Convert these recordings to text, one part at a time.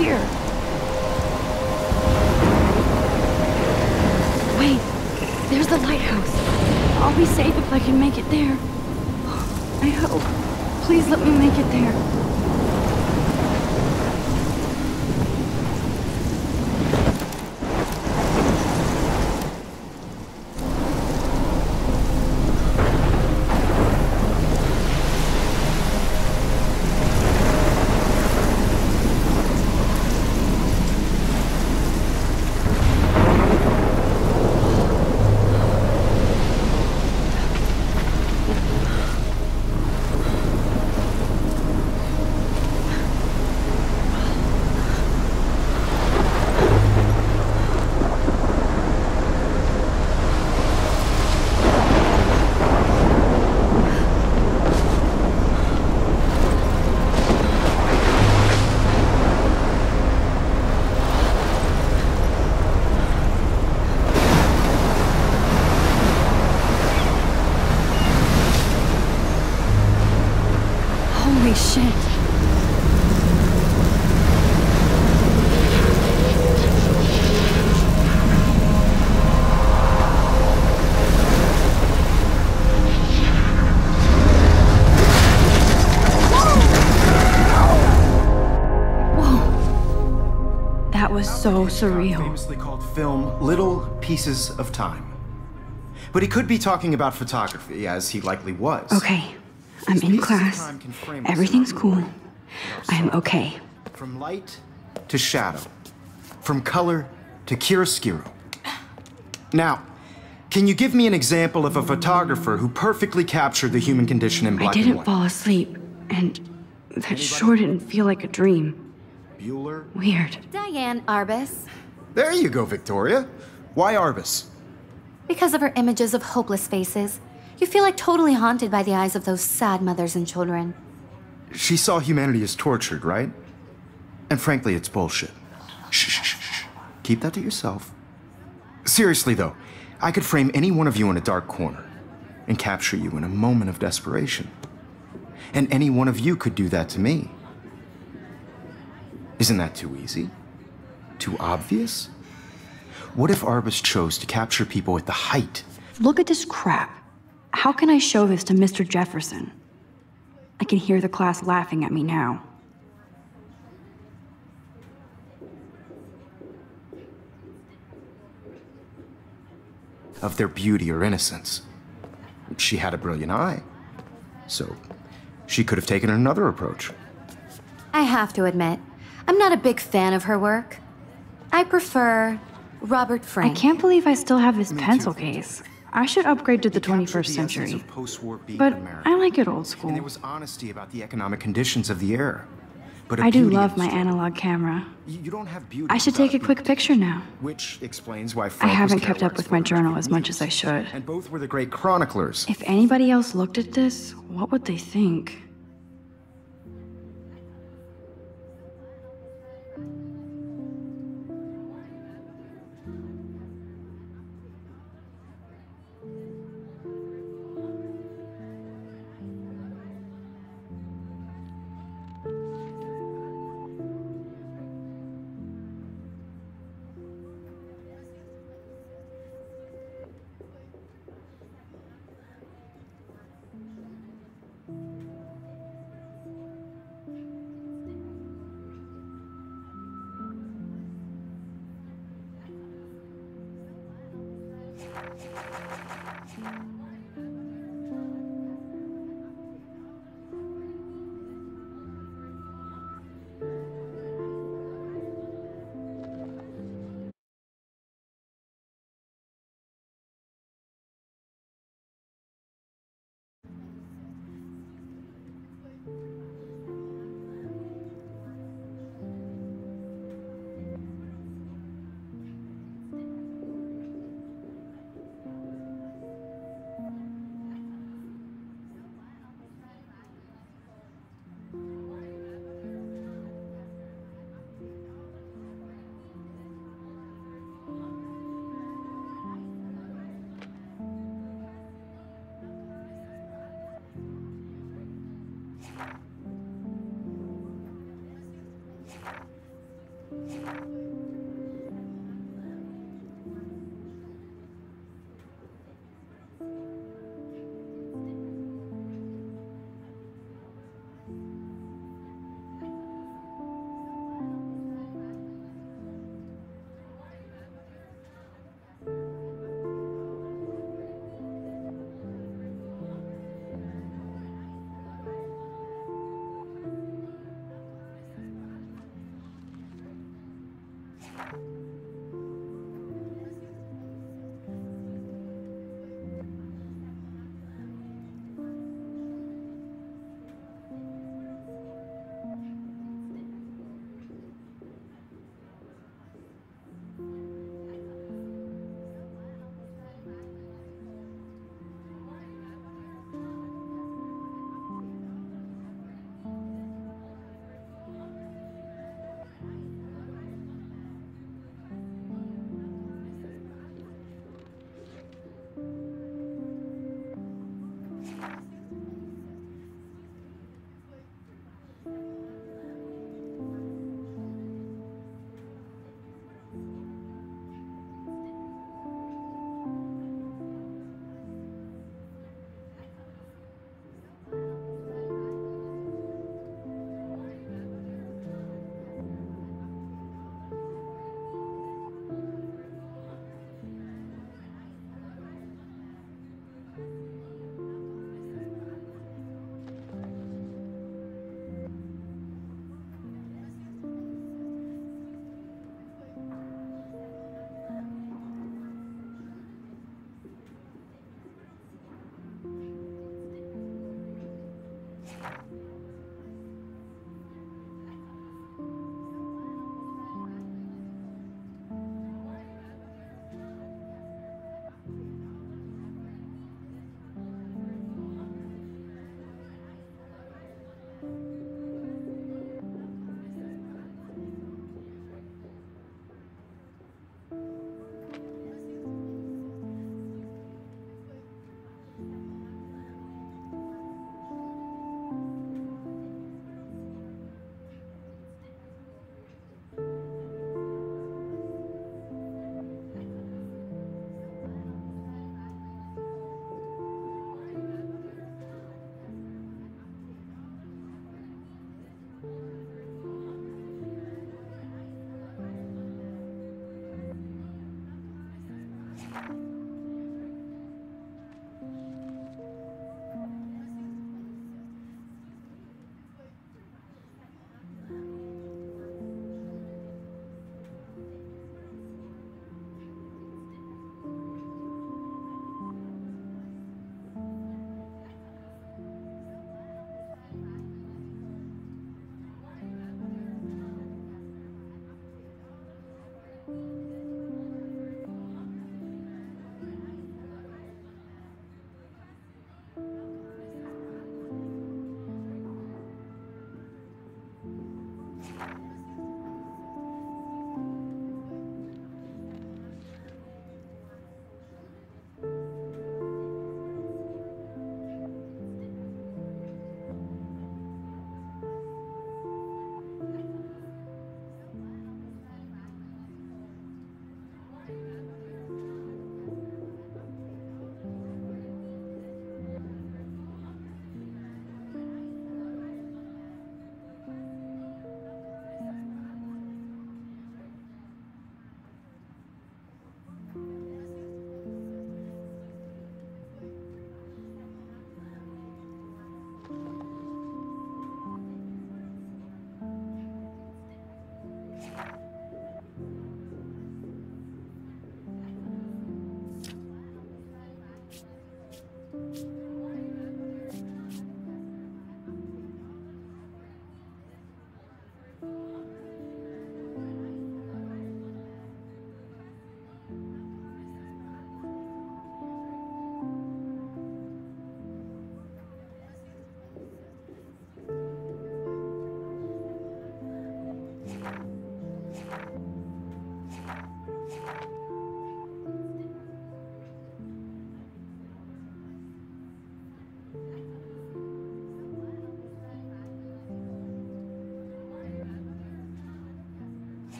here. Wait, there's the lighthouse. I'll be safe if I can make it there. I hope. Please let me make it there. Holy shit. Whoa. That was so surreal. Famously called film Little Pieces of Time. But he could be talking about photography, as he likely was. Okay. I'm in class. Everything's cool. I'm okay. From light to shadow. From color to chiaroscuro. Now, can you give me an example of a photographer who perfectly captured the human condition in black and white? I didn't fall asleep, and that sure didn't feel like a dream. Bueller? Weird. Diane Arbus. There you go, Victoria. Why Arbus? Because of her images of hopeless faces. You feel like totally haunted by the eyes of those sad mothers and children. She saw humanity as tortured, right? And frankly, it's bullshit. Shh, shh, shh, shh. Keep that to yourself. Seriously, though, I could frame any one of you in a dark corner and capture you in a moment of desperation. And any one of you could do that to me. Isn't that too easy? Too obvious? What if Arbus chose to capture people at the height? Look at this crap. How can I show this to Mr. Jefferson? I can hear the class laughing at me now. Of their beauty or innocence. She had a brilliant eye. So, she could have taken another approach. I have to admit, I'm not a big fan of her work. I prefer Robert Frank. I can't believe I still have this pencil case. I should upgrade to the 21st century. But I like it old school. And there was honesty about the economic conditions of the era. But I do love my analog camera. You don't have beauty. I should take a quick picture now. Which explains why I Frank haven't was kept up with my journal as much as I should. And both were the great chroniclers. If anybody else looked at this, what would they think?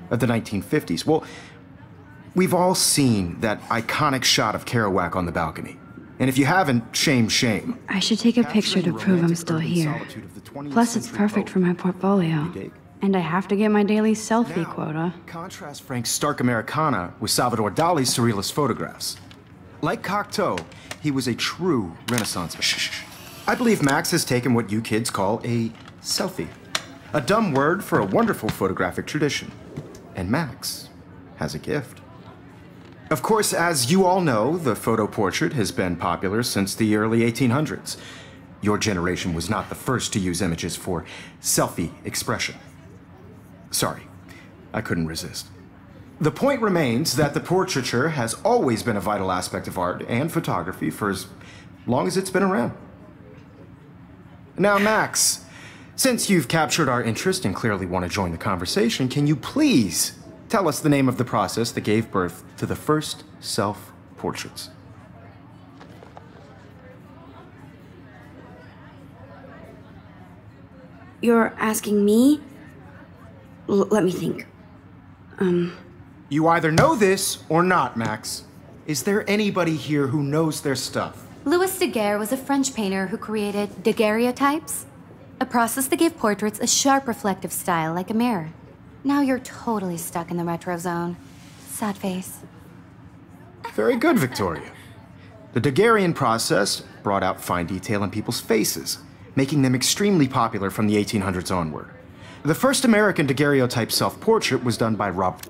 of the 1950s. Well, we've all seen that iconic shot of Kerouac on the balcony. And if you haven't, shame. I should take a picture to prove I'm still here. Plus, it's perfect for my portfolio. And I have to get my daily selfie quota. Contrast Frank's stark Americana with Salvador Dali's surrealist photographs. Like Cocteau, he was a true Renaissance man. I believe Max has taken what you kids call a selfie. A dumb word for a wonderful photographic tradition. And Max has a gift. Of course, as you all know, the photo portrait has been popular since the early 1800s. Your generation was not the first to use images for selfie expression. Sorry, I couldn't resist. The point remains that the portraiture has always been a vital aspect of art and photography for as long as it's been around. Now, Max, since you've captured our interest and clearly want to join the conversation, can you please tell us the name of the process that gave birth to the first self-portraits? You're asking me? Let me think. You either know this or not, Max. Is there anybody here who knows their stuff? Louis Daguerre was a French painter who created daguerreotypes, a process that gave portraits a sharp reflective style like a mirror. Now you're totally stuck in the retro zone. Sad face. Very good, Victoria. The Daguerrean process brought out fine detail in people's faces, making them extremely popular from the 1800s onward. The first American daguerreotype self-portrait was done by Robert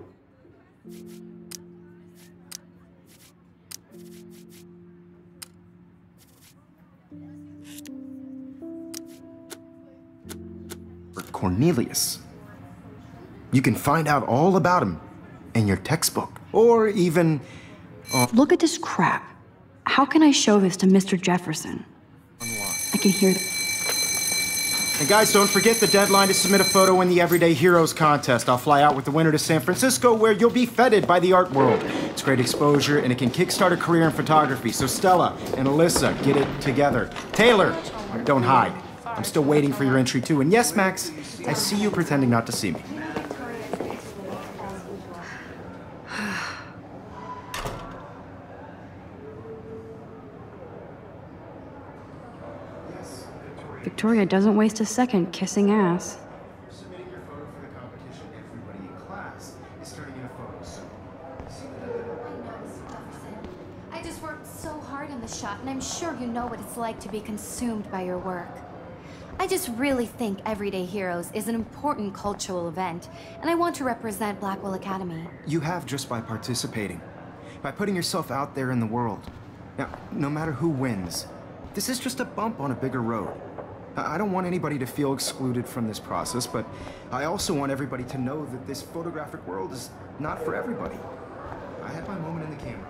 Cornelius. You can find out all about him in your textbook, or even... Look at this crap. How can I show this to Mr. Jefferson? I can hear the... And guys, don't forget the deadline to submit a photo in the Everyday Heroes contest. I'll fly out with the winner to San Francisco, where you'll be feted by the art world. It's great exposure, and it can kickstart a career in photography. So Stella and Alyssa, get it together. Taylor, don't hide. I'm still waiting for your entry, too. And yes, Max, I see you pretending not to see me. Victoria doesn't waste a second kissing ass. Submitting your photo for the competition, everybody in class is turning in a photo soon. I just worked so hard on the shot, and I'm sure you know what it's like to be consumed by your work. I just really think Everyday Heroes is an important cultural event, and I want to represent Blackwell Academy. You have just by participating, by putting yourself out there in the world. Now, no matter who wins, this is just a bump on a bigger road. I don't want anybody to feel excluded from this process, but I also want everybody to know that this photographic world is not for everybody. I had my moment in the camera.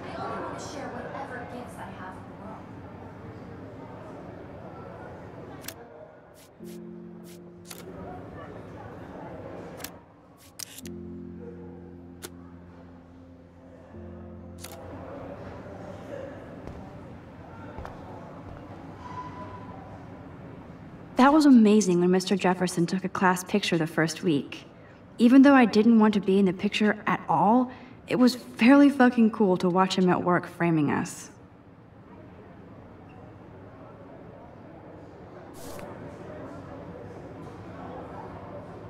I only want to share whatever gifts I have in the world. That was amazing when Mr. Jefferson took a class picture the first week. Even though I didn't want to be in the picture at all, it was fairly fucking cool to watch him at work framing us.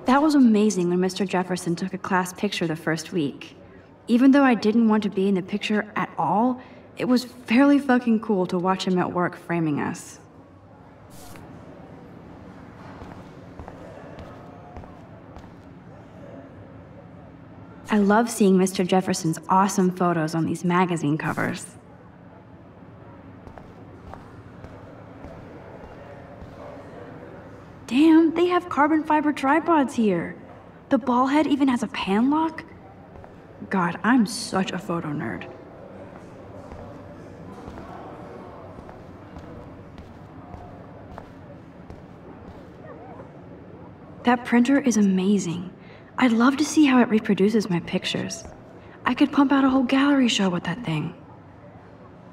That was amazing when Mr. Jefferson took a class picture the first week. Even though I didn't want to be in the picture at all, it was fairly fucking cool to watch him at work framing us. I love seeing Mr. Jefferson's awesome photos on these magazine covers. Damn, they have carbon fiber tripods here. The ball head even has a pan lock. God, I'm such a photo nerd. That printer is amazing. I'd love to see how it reproduces my pictures. I could pump out a whole gallery show with that thing.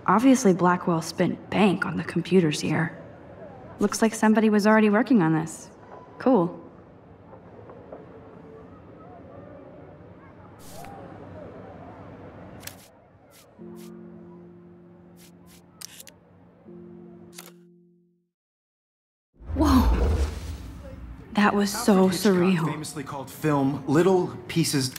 Obviously, Blackwell spent bank on the computers here. Looks like somebody was already working on this. Cool. Whoa. That was so surreal. Famously called film, little pieces.